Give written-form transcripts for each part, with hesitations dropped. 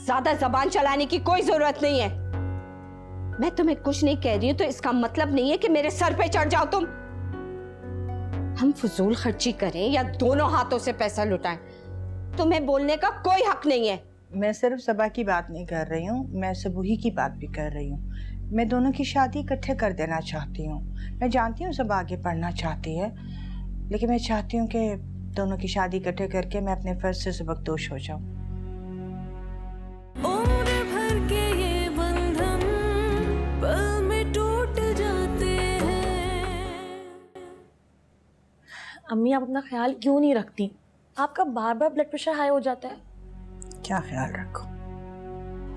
ज्यादा जबान चलाने की कोई जरूरत नहीं है। मैं तुम्हें कुछ नहीं कह रही हूं तो इसका मतलब नहीं है कि मेरे सर पे चढ़ जाओ तुम। हम फजूल खर्ची करें या दोनों हाथों से पैसा लुटाएं, तुम्हें बोलने का कोई हक नहीं है। मैं सिर्फ सबा की बात नहीं कर रही हूँ, मैं सबूही की बात भी कर रही हूँ। मैं दोनों की शादी इकट्ठे कर देना चाहती हूँ। मैं जानती हूँ सब आगे पढ़ना चाहती है, लेकिन मैं चाहती हूँ कि दोनों की शादी इकट्ठे करके मैं अपने फर्ज से सबकदोश हो जाऊँ। उम्र भर के ये बंधन पल में टूट जाते हैं। अम्मी आप अपना ख्याल क्यों नहीं रखती? आपका बार बार ब्लड प्रेशर हाई हो जाता है। क्या ख्याल रखो,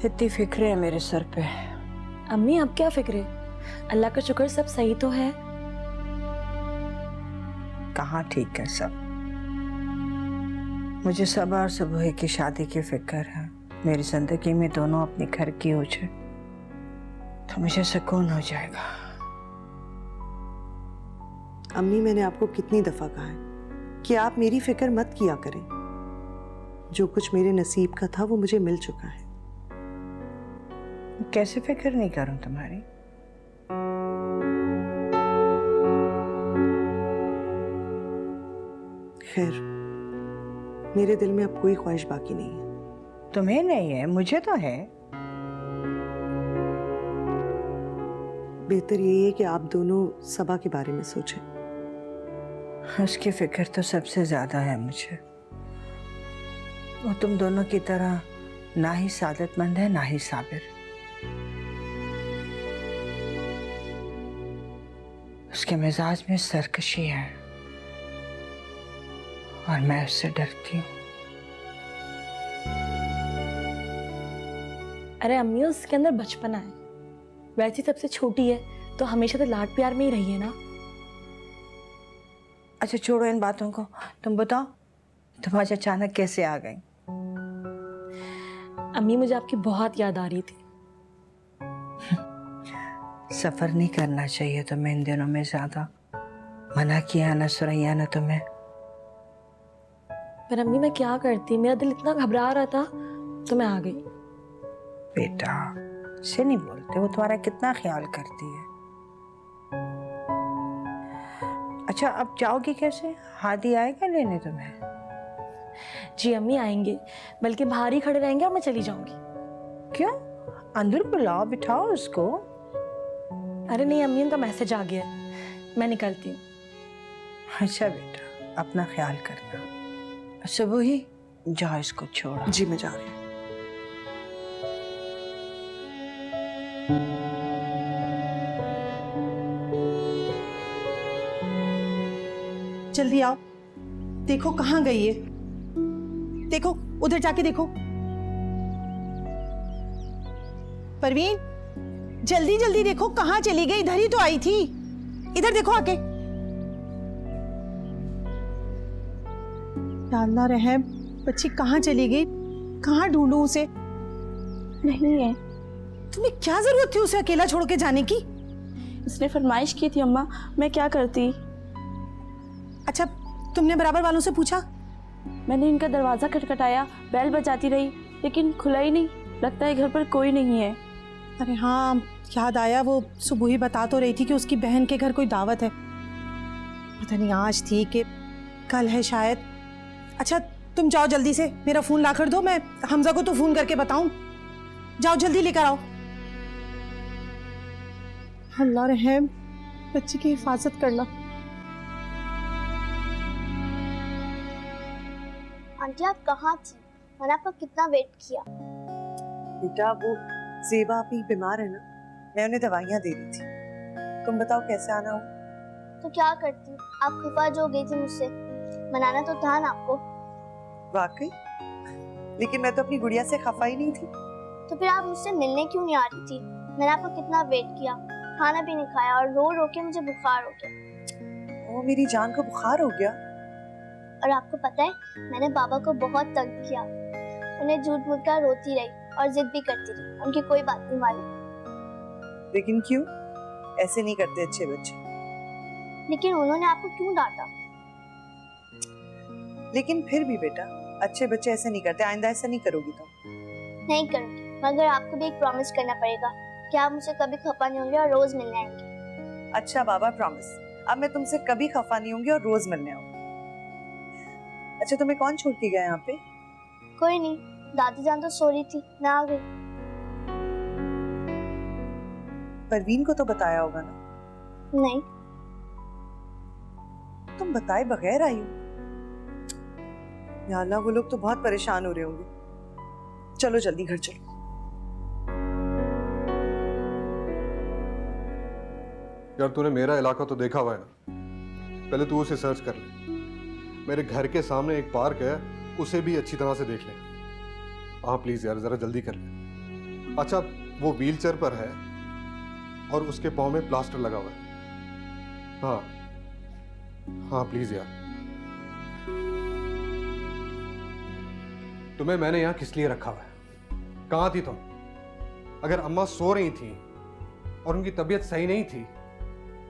इतनी फिक्र है मेरे सर पे। अम्मी आप क्या फिक्र है? अल्लाह का शुक्र सब सही तो है। कहाँ ठीक है सब। मुझे सबा और सबूही की शादी की फिक्र है। मेरी जिंदगी में दोनों अपने घर की हो जाए तो मुझे सुकून हो जाएगा। अम्मी मैंने आपको कितनी दफा कहा है कि आप मेरी फिक्र मत किया करें। जो कुछ मेरे नसीब का था वो मुझे मिल चुका है। कैसे फिक्र नहीं करूं तुम्हारी? खैर, मेरे दिल में अब कोई ख्वाहिश बाकी नहीं है। तुम्हें नहीं है, मुझे तो है। बेहतर यही है कि आप दोनों सबा के बारे में सोचें। उसकी फिक्र तो सबसे ज्यादा है मुझे। वो तुम दोनों की तरह ना ही सादतमंद है ना ही साबिर। उसके मिजाज में सरकशी है और मैं उससे डरती हूँ। अरे अम्मी उसके अंदर बचपना है, वैसे सबसे छोटी है तो हमेशा तो लाड प्यार में ही रही है ना। अच्छा छोड़ो इन बातों को, तुम बताओ तुम आज अचानक कैसे आ गई? अम्मी मुझे आपकी बहुत याद आ रही थी। सफर नहीं करना चाहिए तुम्हें इन दिनों में ज्यादा। मना किया ना सुरैया ने तुम्हें। पर अम्मी मैं क्या करती, मेरा दिल इतना घबरा रहा था तो मैं आ गई। बेटा से नहीं बोलते, वो तुम्हारा कितना ख्याल करती है। अच्छा अब जाओगी कैसे? हादी आएगा लेने तुम्हें? जी अम्मी आएंगे, बल्कि बाहर ही खड़े रहेंगे और मैं चली जाऊंगी। क्यों? अंदर बुलाओ, बिठाओ उसको। अरे नहीं अम्मी, उनका मैसेज आ गया है, मैं निकलती हूँ। अच्छा बेटा अपना ख्याल करना। सुबह ही जाओ इसको छोड़ो। जी मैं जा रही हूँ। जल्दी आओ, देखो कहाँ गई है। देखो उधर जाके देखो। परवीन जल्दी जल्दी देखो कहाँ चली गई, इधर ही तो आई थी। इधर देखो आके। या अल्लाह रहम, बच्ची कहाँ चली गई? कहाँ ढूंढूं उसे? नहीं है। तुम्हें क्या जरूरत थी उसे अकेला छोड़ के जाने की? उसने फरमाइश की थी अम्मा, मैं क्या करती। अच्छा तुमने बराबर वालों से पूछा? मैंने इनका दरवाजा खटखटाया, बेल बजाती रही, लेकिन खुला ही नहीं। लगता है घर पर कोई नहीं है। अरे हाँ याद आया, वो सुबह ही बता तो रही थी कि उसकी बहन के घर कोई दावत है। पता नहीं आज थी कि कल है शायद। अच्छा तुम जाओ जल्दी से, मेरा फोन ला कर दो, मैं हमजा को तो फोन करके बताऊं। जाओ जल्दी लेकर आओ। अल्लाह रहम, बच्ची की हिफाजत करना। आंटी आप कहाँ थी? मैंने आपका कितना वेट किया। बेटा वो ज़ेबा अभी बीमार है ना, मैं उन्हें दवाइयाँ दे रही थी। तुम बताओ कैसे आना हो? तो क्या करती, आप खफा जो हो गई थी मुझसे, मनाना तो था ना आपको। वाकई? लेकिन मैं तो अपनी गुड़िया से खफा ही नहीं थी। तो फिर आप मुझसे मिलने क्यों नहीं आ रही थी? मैंने आपका कितना वेट किया, खाना भी नहीं खाया और रो रो के मुझे बुखार हो गया। ओ मेरी जान को बुखार हो गया। और आपको पता है मैंने बाबा को बहुत तंग किया, उन्हें झूठ मूठ कर रोती रही और जिद भी करती रही, उनकी कोई बात नहीं मानी। लेकिन क्यों? ऐसे नहीं करते अच्छे बच्चे। लेकिन उन्होंने आपको क्यों डांटा? लेकिन फिर भी बेटा अच्छे बच्चे ऐसे नहीं करते, आइंदा ऐसा नहीं करोगी तुम। नहीं करूँगी, मगर आपको भी एक प्रॉमिस करना पड़ेगा कि आप मुझसे कभी खफा नहीं होंगे और रोज मिलने आएंगे। अच्छा बाबा, प्रॉमिस। अब मैं तुमसे कभी खफा नहीं होंगी और रोज मिलने आऊंगी। अच्छा, तुम्हें कौन छोड़ के गया यहाँ पे? कोई नहीं, दादी जान तो सो रही थी, मैं आ गई। परवीन को तो बताया होगा ना? नहीं। तुम बताए बगैर आई हो। या अल्लाह, वो लोग तो बहुत परेशान हो रहे होंगे। चलो जल्दी घर चलो। यार तूने मेरा इलाका तो देखा हुआ है ना, पहले तू उसे सर्च कर ले। मेरे घर के सामने एक पार्क है, उसे भी अच्छी तरह से देख ले। हाँ प्लीज यार, जरा जल्दी कर ले। अच्छा, वो व्हीलचेयर पर है और उसके पाँव में प्लास्टर लगा हुआ है। हाँ हाँ प्लीज यार। तुम्हें मैंने यहां किस लिए रखा हुआ है? कहां थी तुम? अगर अम्मा सो रही थी और उनकी तबीयत सही नहीं थी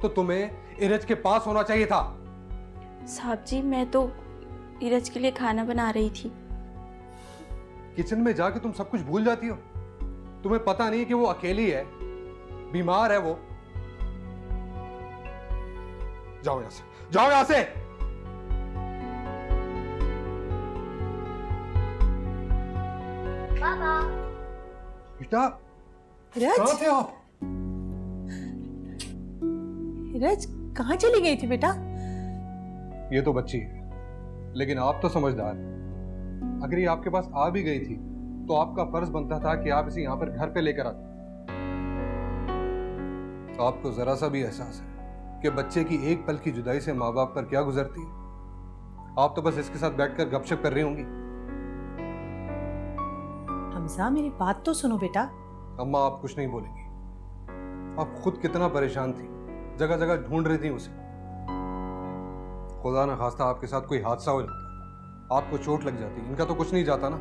तो तुम्हें इरज के पास होना चाहिए था। साहब जी, मैं तो इरज के लिए खाना बना रही थी। किचन में जाके तुम सब कुछ भूल जाती हो। तुम्हें पता नहीं कि वो अकेली है, बीमार है वो। जाओ यहां से, जाओ यहां से। पापा। बेटा, रज, कहां थे आप? रज कहाँ चली गई थी बेटा? ये तो बच्ची है, लेकिन आप तो समझदार हैं। अगर ये आपके पास आ भी गई थी तो आपका फर्ज बनता था कि आप इसे यहां पर घर पे लेकर आते। आपको जरा सा भी एहसास है कि बच्चे की एक पल की जुदाई से माँ बाप पर क्या गुजरती है? आप तो बस इसके साथ बैठकर गपशप कर रही होंगी। हमजा, मेरी बात तो सुनो बेटा। अम्मा, आप कुछ नहीं बोलेंगी। आप खुद कितना परेशान थी, जगह जगह ढूंढ रही थी उसे। खुदा ना खास्ता आपके साथ कोई हादसा हो जाता, आपको चोट लग जाती, इनका तो कुछ नहीं जाता ना।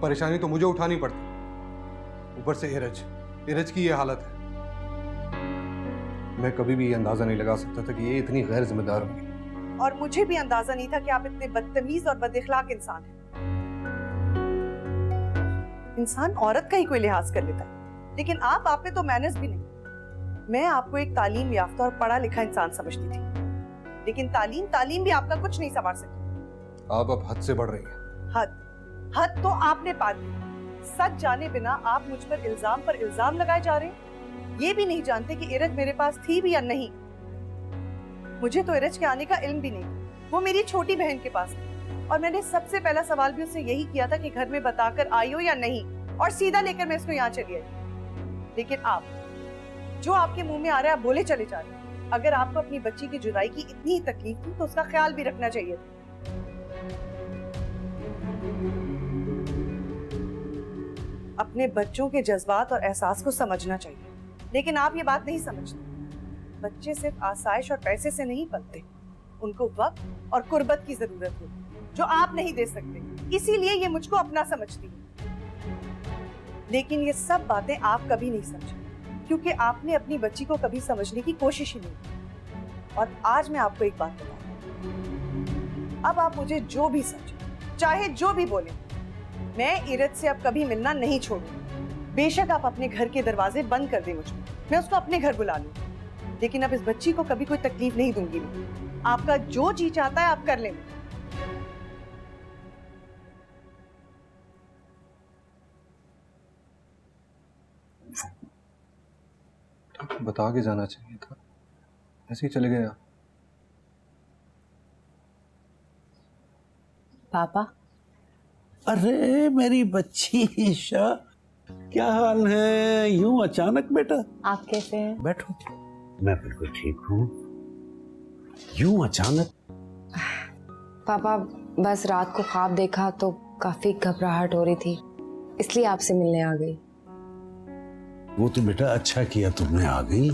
परेशानी तो मुझे उठानी पड़ती, ऊपर से इरज की ये हालत है। मैं कभी भी ये अंदाजा नहीं लगा सकता था कि ये इतनी गैर जिम्मेदार होगी। और मुझे भी अंदाजा नहीं था कि आप इतने बदतमीज और बदइखलाक इंसान हैं। इंसान औरत का ही कोई लिहाज कर लेता है, लेकिन आप पे तो मैनर्स भी नहीं। मैं आपको एक तालीम याफ्ता और पढ़ा लिखा इंसान समझती थी, लेकिन तालीम भी आपका कुछ नहीं संवार सकी। आप अब हद से बढ़ रही हैं। हद तो आपने पार की। सच जाने बिना आप मुझ पर इल्जाम लगाए जा रहे हैं। ये भी नहीं जानते कि इरज मेरे पास थी भी या नहीं। मुझे तो इरज के आने का इल्म भी नहीं। वो मेरी छोटी बहन के पास थी और मैंने सबसे पहला सवाल भी उससे यही किया था कि घर में बताकर आई हो या नहीं, और सीधा लेकर मैं इसको यहाँ चली आई। लेकिन आप, जो आपके मुंह में आ रहा है, आप बोले चले जा रहे हैं। अगर आपको अपनी बच्ची की जुदाई की इतनी ही तकलीफ थी तो उसका ख्याल भी रखना चाहिए था। अपने बच्चों के जज्बात और एहसास को समझना चाहिए, लेकिन आप ये बात नहीं समझते। बच्चे सिर्फ आसाइश और पैसे से नहीं पलते, उनको वक्त और कुर्बत की जरूरत होती, जो आप नहीं दे सकते। इसीलिए ये मुझको अपना समझती है। लेकिन ये सब बातें आप कभी नहीं समझे, क्योंकि आपने अपनी बच्ची को कभी समझने की कोशिश ही नहीं की। और आज मैं आपको एक बात बताऊं, अब आप मुझे जो भी समझे, चाहे जो भी बोले, मैं इरज से अब कभी मिलना नहीं छोड़ूंगी। बेशक आप अपने घर के दरवाजे बंद कर दें मुझको, मैं उसको अपने घर बुला लूं, लेकिन अब इस बच्ची को कभी कोई तकलीफ नहीं दूंगी मैं। आपका जो जी चाहता है आप कर लें। बता के जाना चाहिए था, ऐसे ही चले गए आप। पापा। अरे मेरी बच्ची ईशा, क्या हाल है? यूं अचानक बेटा? आप कैसे हैं? बैठो। मैं बिल्कुल ठीक हूँ। यूं अचानक? पापा, बस रात को ख्वाब देखा तो काफी घबराहट हो रही थी, इसलिए आपसे मिलने आ गई। वो तो बेटा अच्छा किया तुमने आ गई,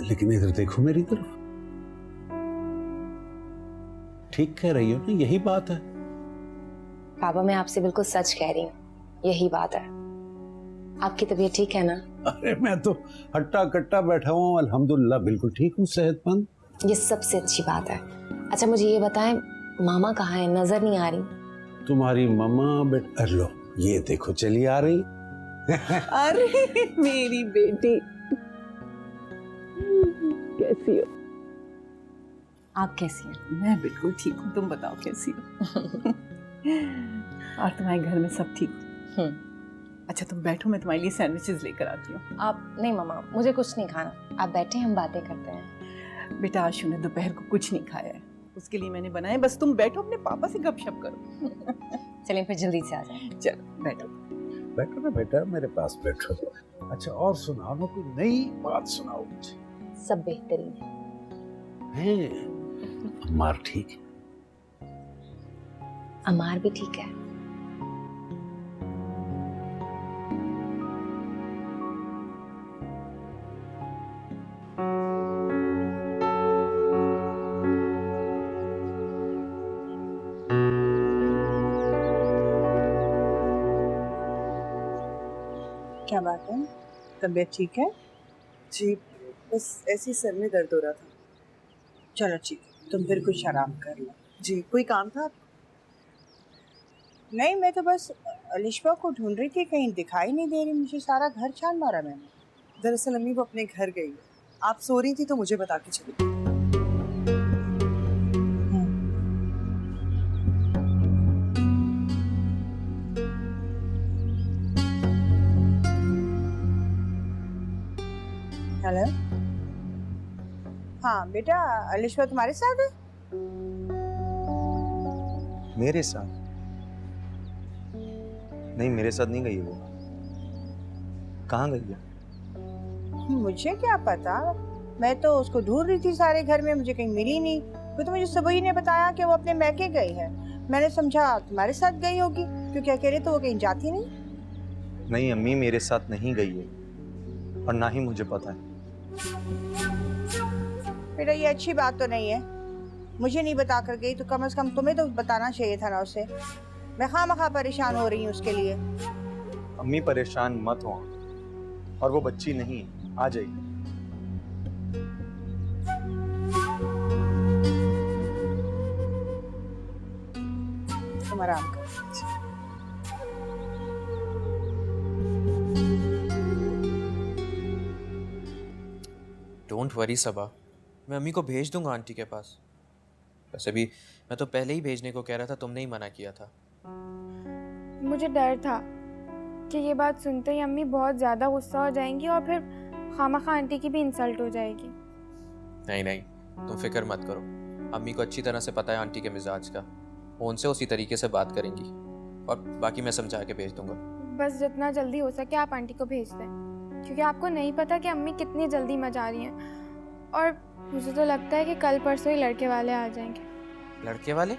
लेकिन इधर देखो मेरी तरफ। ठीक कह रही हो ना, यही बात है। पापा, मैं आपसे बिल्कुल सच कह रही हूँ, यही बात है। आपकी तबीयत ठीक है ना? अरे मैं तो हट्टा कट्टा बैठा हूँ, अल्हम्दुलिल्लाह बिल्कुल ठीक हूँ, सेहतमंद। ये सबसे अच्छी बात है। अच्छा मुझे ये बताएं, मामा कहाँ है? नजर नहीं आ रही। तुम्हारी मम्मा बेटा लो ये देखो चली आ रही। अरे मेरी बेटी कैसी हो? आप कैसी हैं? मैं बिल्कुल ठीक हूँ, तुम बताओ कैसी हो? और तुम्हारे घर में सब ठीक हो? अच्छा तुम बैठो, मैं तुम्हारे लिए सैंडविचेस लेकर आती हूँ। आप नहीं मम्मा, मुझे कुछ नहीं खाना, आप बैठे हम बातें करते हैं। बेटा आशु ने दोपहर को कुछ नहीं खाया है, उसके लिए मैंने बनाया, बस तुम बैठो अपने पापा से गपशप करो। चलिए फिर जल्दी से आ जाए। चलो बैठो। बैठो ना बेटा, मेरे पास बैठो। अच्छा और सुनाओ ना, कोई नई बात सुनाओ मुझे। सब बेहतरीन है। अम्मार ठीक है? अमार भी ठीक है। क्या बात है, तबीयत ठीक है? जी बस ऐसी सर में दर्द हो रहा था। चलो ठीक है, तुम फिर कुछ आराम कर लो। जी कोई काम था? नहीं, मैं तो बस अलिशा को ढूंढ रही थी, कहीं दिखाई नहीं दे रही मुझे, सारा घर छान मारा मैंने। दरअसल अम्मी वो अपने घर गई है, आप सो रही थी तो मुझे बता के चली। हेलो, हाँ बेटा, अलिशा तुम्हारे साथ है? मेरे साथ? नहीं, मेरे साथ नहीं गई वो। कहाँ गई है? मुझे क्या पता, मैं तो उसको ढूंढ रही थी सारे घर में, मुझे कहीं मिली नहीं। वो तो मुझे सुबह ही ने बताया कि वो अपने मैके गई है। मैंने समझा तुम्हारे साथ गई होगी, क्योंकि अकेले तो वो कहीं जाती नहीं। नहीं अम्मी, मेरे साथ नहीं गई है और ना ही मुझे पता है। बेटा ये अच्छी बात तो नहीं है, मुझे नहीं बता कर गई तो कम से कम तुम्हें तो बताना चाहिए था ना उसे। मैं खामखा परेशान हो रही हूँ उसके लिए। अम्मी परेशान मत हो, और वो बच्ची नहीं है, आ जाइए। तुम आराम करो। डोंट वरी सबा, मैं अम्मी को भेज दूंगा आंटी के पास। वैसे भी मैं तो पहले ही भेजने को कह रहा था, तुमने ही मना किया था। मुझे डर था कि ये बात सुनते ही अम्मी बहुत ज़्यादा गुस्सा हो जाएंगी और फिर खामखा आंटी की भी इंसल्ट हो जाएगी। नहीं नहीं, तुम फिक्र मत करो, अम्मी को अच्छी तरह से पता है आंटी के मिजाज का, वो उनसे उसी तरीके से बात करेंगी, और बाकी मैं समझा के भेज दूंगा। बस जितना जल्दी हो सके आप आंटी को भेज दें, क्योंकि आपको नहीं पता कि अम्मी कितनी जल्दी मचा रही हैं, और मुझे तो लगता है कि कल परसों ही लड़के वाले आ जाएंगे। लड़के वाले?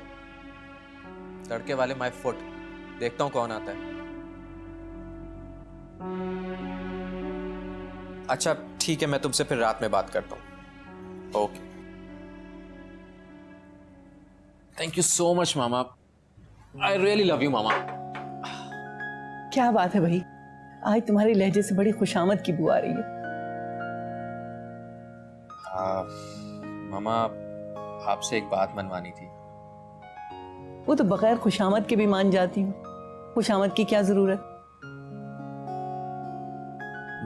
लड़के वाले माय फुट, देखता हूँ कौन आता है। अच्छा ठीक है, मैं तुमसे फिर रात में बात करता हूँ। Okay, thank you so much मामा, आई रियली लव यू मामा। क्या बात है भाई, आज तुम्हारे लहजे से बड़ी खुशामद की बू आ रही है। मामा आपसे एक बात मनवानी थी। वो तो बगैर खुशामद के भी मान जाती हूँ, खुशामद की क्या जरूरत?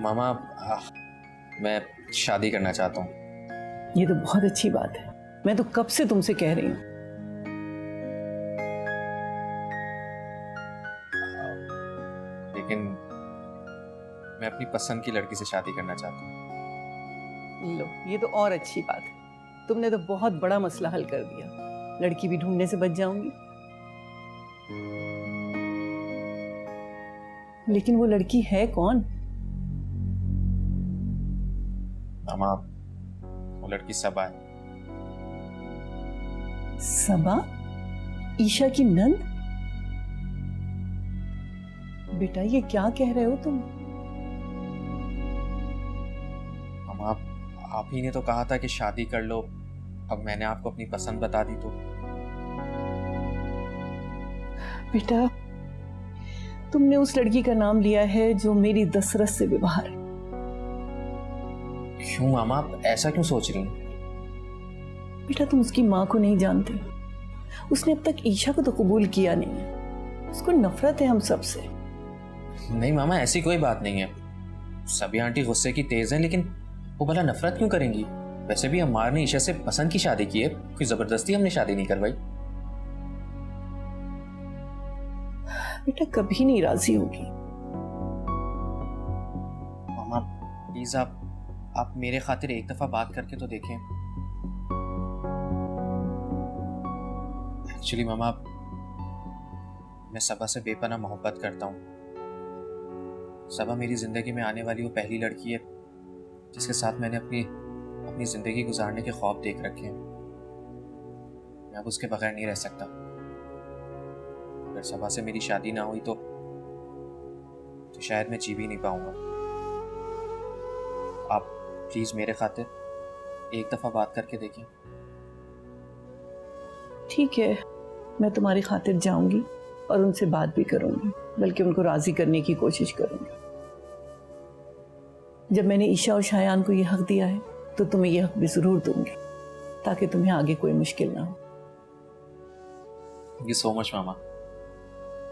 मामा मैं शादी करना चाहता हूँ। ये तो बहुत अच्छी बात है, मैं तो कब से तुमसे कह रही हूँ। लेकिन मैं अपनी पसंद की लड़की से शादी करना चाहता हूँ। लो ये तो और अच्छी बात है, तुमने तो बहुत बड़ा मसला हल कर दिया, लड़की भी ढूंढने से बच जाऊंगी। लेकिन वो लड़की है कौन? मामा वो लड़की सबा है। सबा? ईशा की नंद? बेटा ये क्या कह रहे हो तुम? मामा आप ही ने तो कहा था कि शादी कर लो, अब मैंने आपको अपनी पसंद बता दी तो। बेटा तुमने उस लड़की का नाम लिया है जो मेरी दशरथ से विवाह है। क्यों मामा, आप ऐसा क्यों सोच रही हैं? बेटा तुम उसकी माँ को नहीं जानते, उसने अब तक ईशा को तो कबूल किया नहीं है, उसको नफरत है हम सबसे। नहीं मामा, ऐसी कोई बात नहीं है। सभी आंटी गुस्से की तेज हैं, लेकिन वो भला नफरत क्यों करेंगी? वैसे भी अम्मार ने ईशा से पसंद की शादी की है, कोई जबरदस्ती हमने शादी नहीं करवाई। बेटा कभी नहीं राजी होगी। मामा प्लीज आप मेरे खातिर एक दफा बात करके तो देखें। एक्चुअली मामा, मैं सबा से बेपनाह मोहब्बत करता हूँ। सबा मेरी जिंदगी में आने वाली वो पहली लड़की है जिसके साथ मैंने अपनी जिंदगी गुजारने के ख्वाब देख रखे हैं। मैं अब उसके बगैर नहीं रह सकता। अगर सबा से मेरी शादी ना हुई तो शायद मैं जी भी नहीं पाऊंगा। आप प्लीज मेरे खातिर एक दफा बात करके देखें। ठीक है, मैं तुम्हारी खातिर जाऊंगी और उनसे बात भी करूंगी, बल्कि उनको राजी करने की कोशिश करूंगी। जब मैंने ईशा और शायान को यह हक दिया है तो तुम्हें यह हक भी जरूर दूंगी, ताकि तुम्हें आगे कोई मुश्किल ना हो। Thank you so much mama,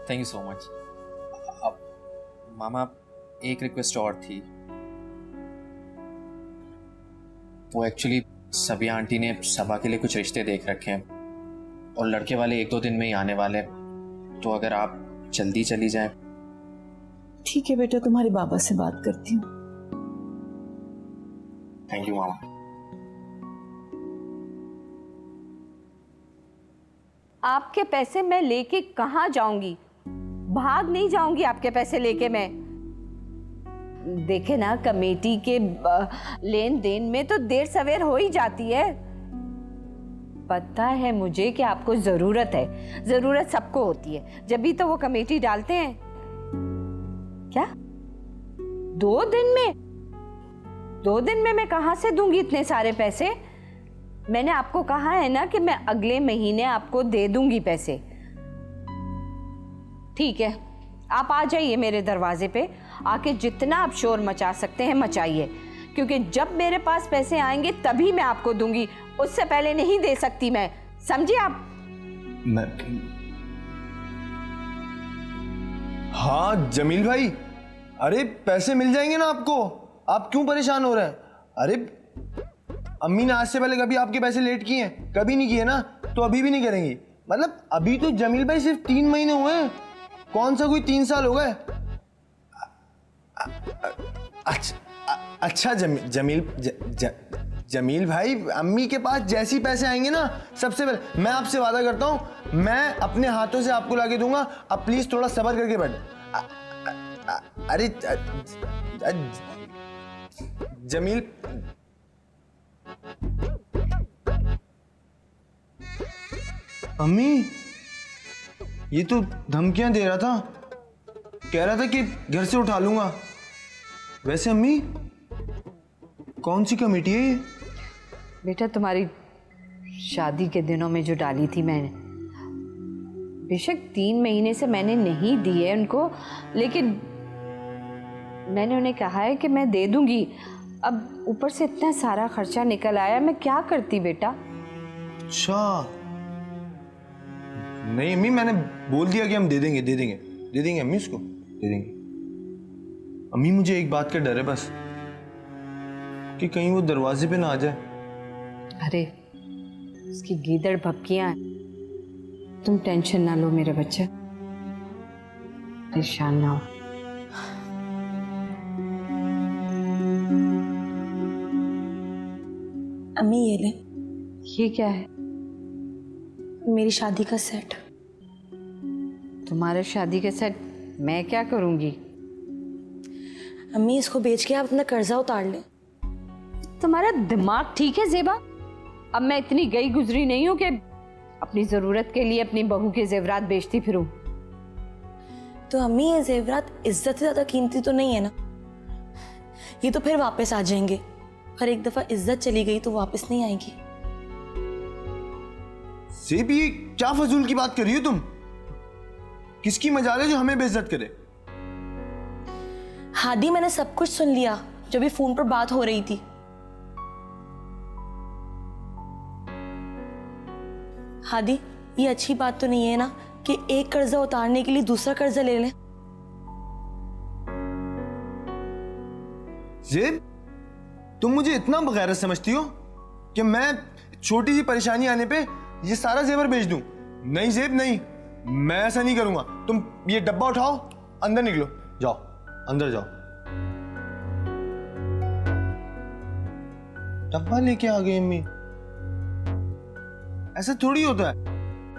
thank you so much. अब मामा एक रिक्वेस्ट और थी। वो एक्चुअली सभी आंटी ने सबा के लिए कुछ रिश्ते देख रखे हैं और लड़के वाले 1-2 दिन में ही आने वाले, तो अगर आप जल्दी चली जाएं। ठीक है बेटा, तुम्हारे बाबा से बात करती हूँ। थैंक यू मामा। आपके पैसे मैं लेके कहाँ जाऊंगी? भाग नहीं जाऊंगी आपके पैसे लेके मैं। देखे ना, कमेटी के लेन देन में तो देर सवेर हो ही जाती है। पता है मुझे कि आपको जरूरत है, जरूरत सबको होती है, जब भी तो वो कमेटी डालते हैं। क्या 2 दिन में? 2 दिन में मैं कहां से दूंगी इतने सारे पैसे? मैंने आपको कहा है ना कि मैं अगले महीने आपको दे दूंगी पैसे। ठीक है, आप आ जाइए मेरे दरवाजे पे, आके जितना आप शोर मचा सकते हैं मचाइए, क्योंकि जब मेरे पास पैसे आएंगे तभी मैं आपको दूंगी, उससे पहले नहीं दे सकती मैं। समझिए आप? हाँ जमील भाई, अरे पैसे मिल जाएंगे ना आपको, आप क्यों परेशान हो रहे हैं? अरे अम्मी ने आज से पहले कभी आपके पैसे लेट किए हैं? कभी नहीं किए ना, तो अभी भी नहीं करेंगी। मतलब अभी तो जमील भाई सिर्फ 3 महीने हुए हैं, कौन सा कोई 3 साल हो गए। अच्छा जमील भाई, अम्मी के पास जैसे ही पैसे आएंगे ना, सबसे पहले मैं आपसे वादा करता हूँ, मैं अपने हाथों से आपको लाके दूंगा। आप प्लीज थोड़ा सब्र करके बैठ। अरे जमील, अम्मी ये तो धमकियां दे रहा था, कह रहा था कि घर से उठा लूंगा। वैसे अम्मी कौन सी कमेटी है ये? बेटा तुम्हारी शादी के दिनों में जो डाली थी मैंने, बेशक 3 महीने से मैंने नहीं दी है उनको, लेकिन मैंने उन्हें कहा है कि मैं दे दूंगी। अब ऊपर से इतना सारा खर्चा निकल आया, मैं क्या करती बेटा? अच्छा नहीं अम्मी, मैंने बोल दिया कि हम दे देंगे अम्मी, उसको दे देंगे। अम्मी मुझे एक बात का डर है बस, कि कहीं वो दरवाजे पे ना आ जाए। अरे उसकी गीदड़ भपकियां, तुम टेंशन ना लो मेरे बच्चे, परेशान ना हो। अम्मी ये ले। ये क्या है? मेरी शादी का सेट। तुम्हारे शादी के सेट मैं क्या करूंगी? अम्मी इसको बेच के आप अपना कर्जा उतार लें। तुम्हारा दिमाग ठीक है ज़ेबा? अब मैं इतनी गई गुजरी नहीं हूं कि अपनी जरूरत के लिए अपनी बहू के जेवरात बेचती फिरूं। तो अम्मी ये जेवरात इज्जत से ज्यादा कीमती तो नहीं है ना? ये तो फिर वापस आ जाएंगे, पर एक दफा इज्जत चली गई तो वापस नहीं आएगी। सेब ये क्या फजूल की बात कर रही हो तुम? किसकी मजाल है जो हमें बेइज्जत करे? हादी मैंने सब कुछ सुन लिया जो भी फोन पर बात हो रही थी। हादी ये अच्छी बात तो नहीं है ना कि एक कर्जा उतारने के लिए दूसरा कर्जा ले लें। जेब, तुम मुझे इतना बगैरत समझती हो कि मैं छोटी सी परेशानी आने पे ये सारा जेवर बेच दूं? नहीं जेब, नहीं, मैं ऐसा नहीं करूंगा। तुम ये डब्बा उठाओ, अंदर निकलो, जाओ अंदर जाओ। डब्बा लेके आ गई अम्मी, ऐसा थोड़ी होता है।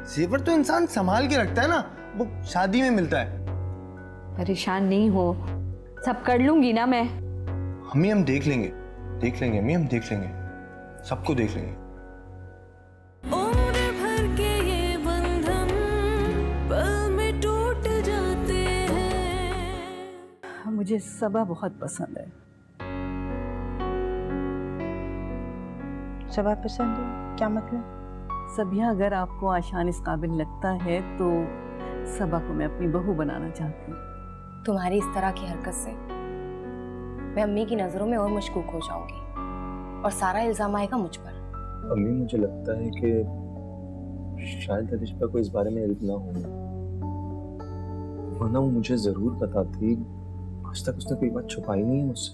जेवर तो इंसान संभाल के रखता है ना, वो शादी में मिलता है। परेशान नहीं हो, सब कर लूंगी ना मैं। अम्मी हम देख लेंगे अम्मी, हम देख लेंगे, सबको देख लेंगे। उम्र भर के ये बंधन पल में टूट जाते हैं। मुझे सबा बहुत पसंद है। सबा पसंद है? क्या मतलब? सबिया, अगर आपको आशान इस काबिल लगता है तो सबा को मैं अपनी बहू बनाना चाहती हूँ। तुम्हारी इस तरह की हरकत से मैं अम्मी की नजरों में और मशकूक हो जाऊंगी और सारा इल्जाम आएगा मुझ पर। अम्मी, मुझे लगता है कि शायद रिश्ता को इस बारे में इल्म ना होगा, वरना वो मुझे जरूर बताती। आज तक उसने कोई बात छुपाई नहीं है मुझसे।